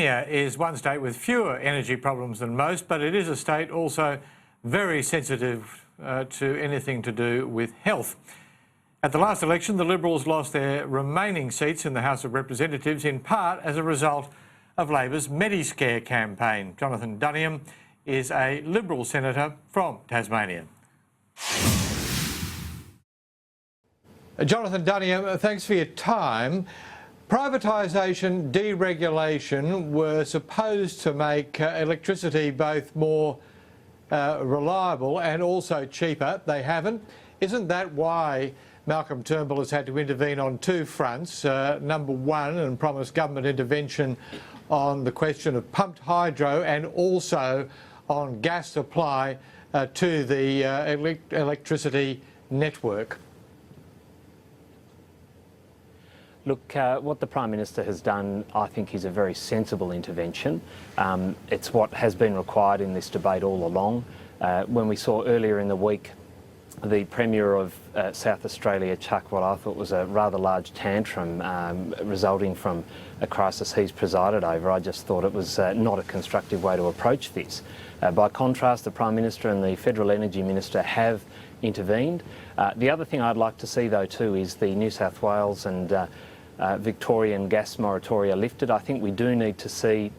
Tasmania is one state with fewer energy problems than most, but it is a state also very sensitive to anything to do with health. At the last election, the Liberals lost their remaining seats in the House of Representatives in part as a result of Labor's Mediscare campaign. Jonathan Duniam is a Liberal senator from Tasmania. Jonathan Duniam, thanks for your time. Privatisation, deregulation were supposed to make electricity both more reliable and also cheaper. They haven't. Isn't that why Malcolm Turnbull has had to intervene on two fronts? Number one, and promised government intervention on the question of pumped hydro and also on gas supply to the electricity network. Look, what the Prime Minister has done, I think, is a very sensible intervention. It's what has been required in this debate all along. When we saw earlier in the week the Premier of South Australia chuck what I thought was a rather large tantrum resulting from a crisis he's presided over, I just thought it was not a constructive way to approach this. By contrast, the Prime Minister and the Federal Energy Minister have intervened. The other thing I'd like to see, though, too, is the New South Wales and Victorian gas moratoria lifted. I think we do need to see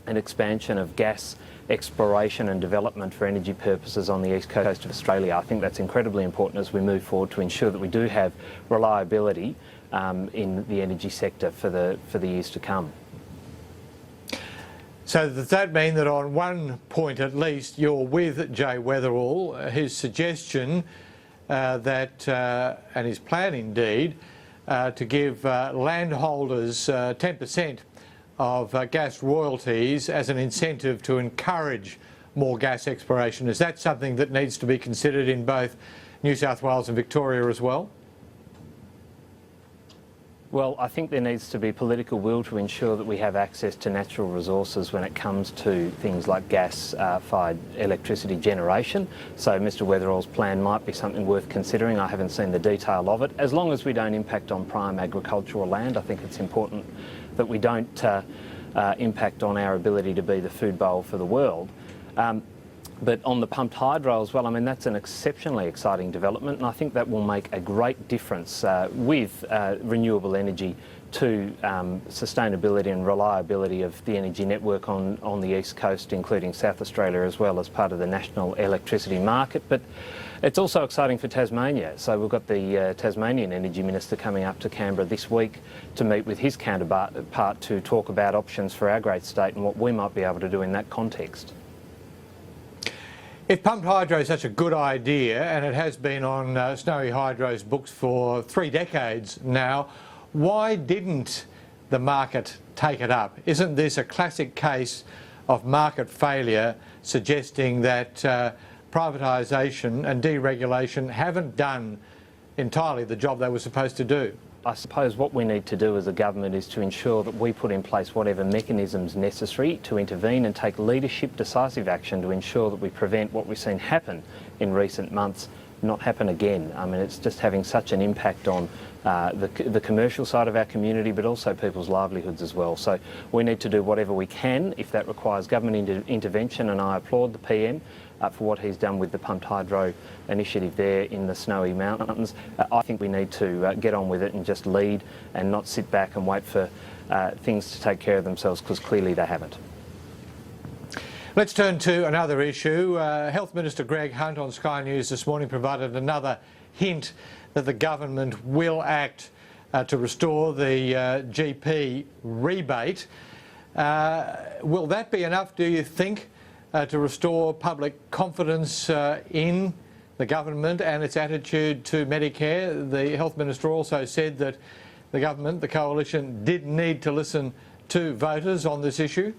an expansion of gas exploration and development for energy purposes on the east coast of Australia. I think that's incredibly important as we move forward to ensure that we do have reliability in the energy sector for the years to come. So does that mean that on one point at least you're with Jay Weatherall, his suggestion and his plan indeed to give landholders 10% of gas royalties as an incentive to encourage more gas exploration? Is that something that needs to be considered in both New South Wales and Victoria as well? Well, I think there needs to be political will to ensure that we have access to natural resources when it comes to things like gas-fired electricity generation. So Mr Weatherall's plan might be something worth considering. I haven't seen the detail of it. As long as we don't impact on prime agricultural land, I think it's important that we don't impact on our ability to be the food bowl for the world. But on the pumped hydro as well, I mean, that's an exceptionally exciting development, and I think that will make a great difference with renewable energy to sustainability and reliability of the energy network on the east coast, including South Australia, as well as part of the national electricity market. But it's also exciting for Tasmania. So we've got the Tasmanian Energy Minister coming up to Canberra this week to meet with his counterpart to talk about options for our great state and what we might be able to do in that context. If pumped hydro is such a good idea, and it has been on Snowy Hydro's books for 3 decades now, why didn't the market take it up? Isn't this a classic case of market failure, suggesting that privatisation and deregulation haven't done entirely the job they were supposed to do? I suppose what we need to do as a government is to ensure that we put in place whatever mechanisms necessary to intervene and take leadership, decisive action to ensure that we prevent what we've seen happen in recent months not happen again. I mean, it's just having such an impact on the commercial side of our community, but also people's livelihoods as well. So we need to do whatever we can if that requires government intervention, and I applaud the PM for what he's done with the pumped hydro initiative there in the Snowy Mountains. I think we need to get on with it and just lead and not sit back and wait for things to take care of themselves, because clearly they haven't. Let's turn to another issue. Health Minister Greg Hunt on Sky News this morning provided another hint that the government will act to restore the GP rebate. Will that be enough, do you think, to restore public confidence in the government and its attitude to Medicare? The Health Minister also said that the government, the coalition, did need to listen to voters on this issue.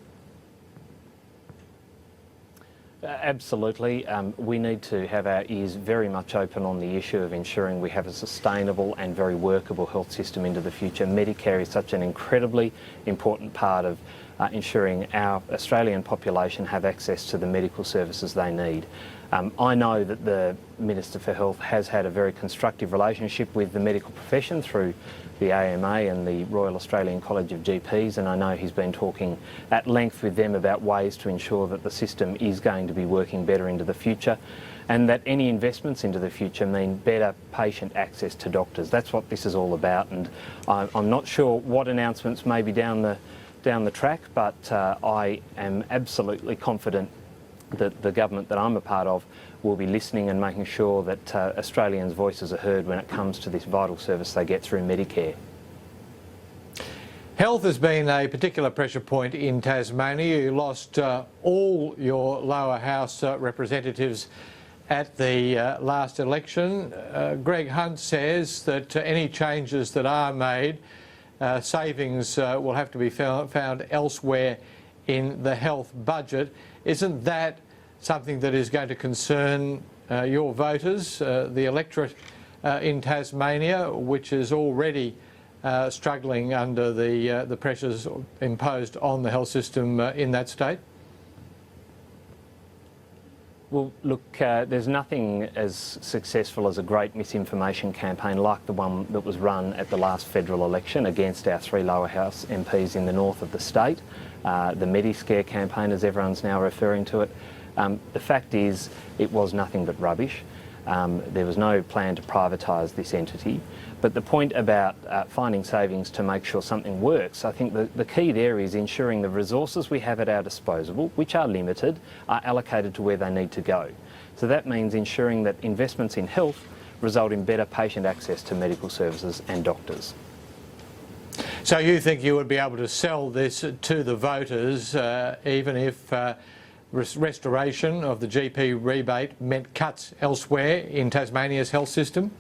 Absolutely. We need to have our ears very much open on the issue of ensuring we have a sustainable and very workable health system into the future. Medicare is such an incredibly important part of ensuring our Australian population have access to the medical services they need. I know that the Minister for Health has had a very constructive relationship with the medical profession through the AMA and the Royal Australian College of GPs, and I know he's been talking at length with them about ways to ensure that the system is going to be working better into the future, and that any investments into the future mean better patient access to doctors. That's what this is all about, and I'm not sure what announcements may be down the track, but I am absolutely confident that the government that I'm a part of will be listening and making sure that Australians' voices are heard when it comes to this vital service they get through Medicare. Health has been a particular pressure point in Tasmania. You lost all your lower house representatives at the last election. Greg Hunt says that any changes that are made, savings will have to be found elsewhere in the health budget. Isn't that something that is going to concern your voters, the electorate in Tasmania, which is already struggling under the pressures imposed on the health system in that state? Well, look, there's nothing as successful as a great misinformation campaign like the one that was run at the last federal election against our 3 lower house MPs in the north of the state. The Mediscare campaign, as everyone's now referring to it. The fact is, it was nothing but rubbish. There was no plan to privatise this entity. But the point about finding savings to make sure something works, I think the key there is ensuring the resources we have at our disposal, which are limited, are allocated to where they need to go. So that means ensuring that investments in health result in better patient access to medical services and doctors. So you think you would be able to sell this to the voters even if restoration of the GP rebate meant cuts elsewhere in Tasmania's health system?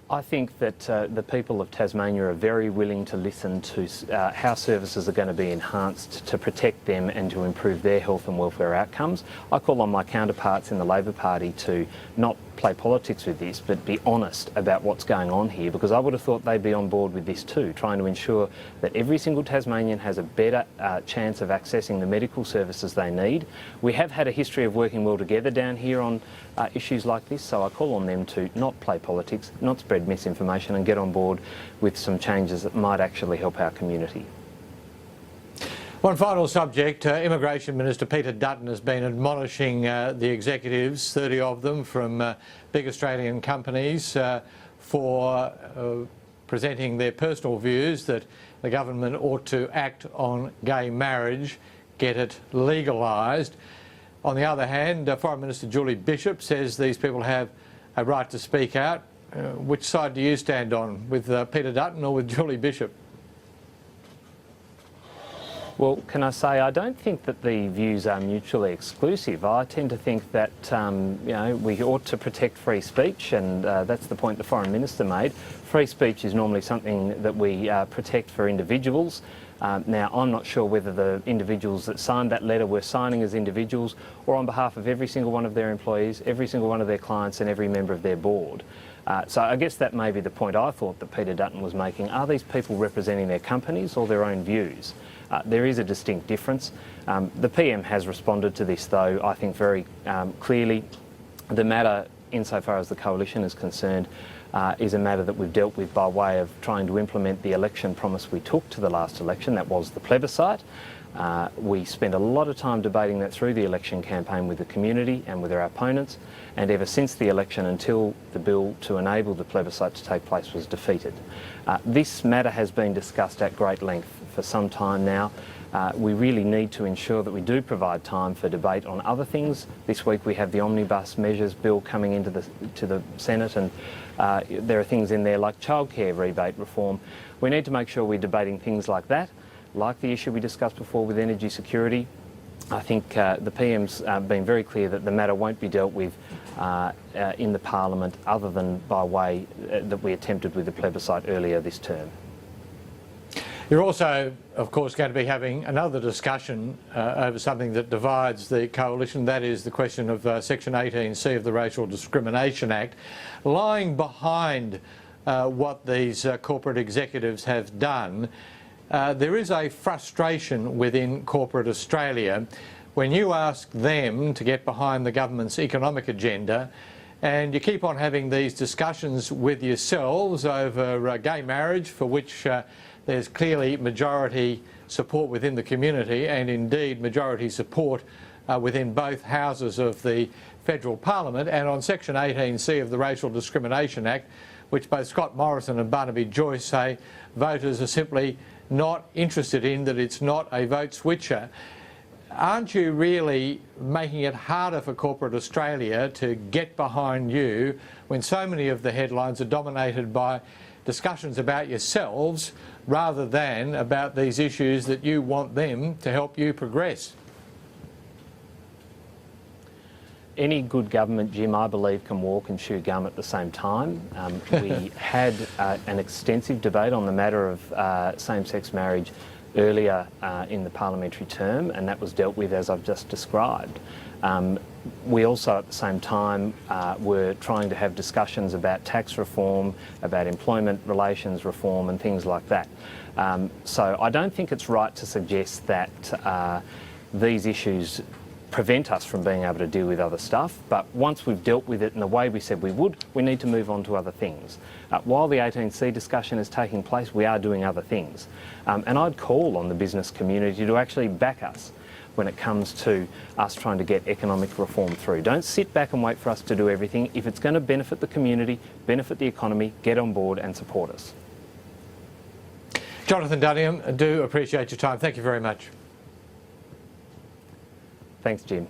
I think that the people of Tasmania are very willing to listen to how services are going to be enhanced to protect them and to improve their health and welfare outcomes. I call on my counterparts in the Labor Party to not play politics with this, but be honest about what's going on here, because I would have thought they'd be on board with this too, trying to ensure that every single Tasmanian has a better chance of accessing the medical services they need. We have had a history of working well together down here on issues like this, so I call on them to not play politics, not spread misinformation, and get on board with some changes that might actually help our community. One final subject. Immigration Minister Peter Dutton has been admonishing the executives, 30 of them from big Australian companies, for presenting their personal views that the government ought to act on gay marriage, get it legalised. On the other hand, Foreign Minister Julie Bishop says these people have a right to speak out. Which side do you stand on, with Peter Dutton or with Julie Bishop? Well, can I say, I don't think that the views are mutually exclusive. I tend to think that we ought to protect free speech, and that's the point the Foreign Minister made. Free speech is normally something that we protect for individuals. Now, I'm not sure whether the individuals that signed that letter were signing as individuals or on behalf of every single one of their employees, every single one of their clients and every member of their board. So I guess that may be the point I thought that Peter Dutton was making. Are these people representing their companies or their own views? There is a distinct difference. The PM has responded to this, though, I think very clearly. The matter, insofar as the coalition is concerned, is a matter that we've dealt with by way of trying to implement the election promise we took to the last election. That was the plebiscite. We spent a lot of time debating that through the election campaign with the community and with our opponents, and ever since the election until the bill to enable the plebiscite to take place was defeated. This matter has been discussed at great length for some time now. We really need to ensure that we do provide time for debate on other things. This week we have the Omnibus Measures Bill coming into the Senate, and there are things in there like childcare rebate reform. We need to make sure we're debating things like that, like the issue we discussed before with energy security. I think the PM's been very clear that the matter won't be dealt with in the Parliament other than by way that we attempted with the plebiscite earlier this term. You're also, of course, going to be having another discussion over something that divides the coalition. That is the question of Section 18C of the Racial Discrimination Act. Lying behind what these corporate executives have done there is a frustration within corporate Australia when you ask them to get behind the government's economic agenda, and you keep on having these discussions with yourselves over gay marriage, for which there's clearly majority support within the community, and indeed majority support within both houses of the federal parliament, and on section 18C of the Racial Discrimination Act, which both Scott Morrison and Barnaby Joyce say voters are simply not interested in, that it's not a vote switcher. Aren't you really making it harder for corporate Australia to get behind you when so many of the headlines are dominated by discussions about yourselves rather than about these issues that you want them to help you progress? Any good government, Jim, I believe, can walk and chew gum at the same time. We had an extensive debate on the matter of same-sex marriage earlier in the parliamentary term, and that was dealt with as I've just described. We also at the same time were trying to have discussions about tax reform, about employment relations reform and things like that. So I don't think it's right to suggest that these issues prevent us from being able to deal with other stuff, but once we've dealt with it in the way we said we would, we need to move on to other things. While the 18C discussion is taking place, we are doing other things. And I'd call on the business community to actually back us when it comes to us trying to get economic reform through. Don't sit back and wait for us to do everything. If it's going to benefit the community, benefit the economy, get on board and support us. Jonathan Duniam, I do appreciate your time. Thank you very much. Thanks, Jim.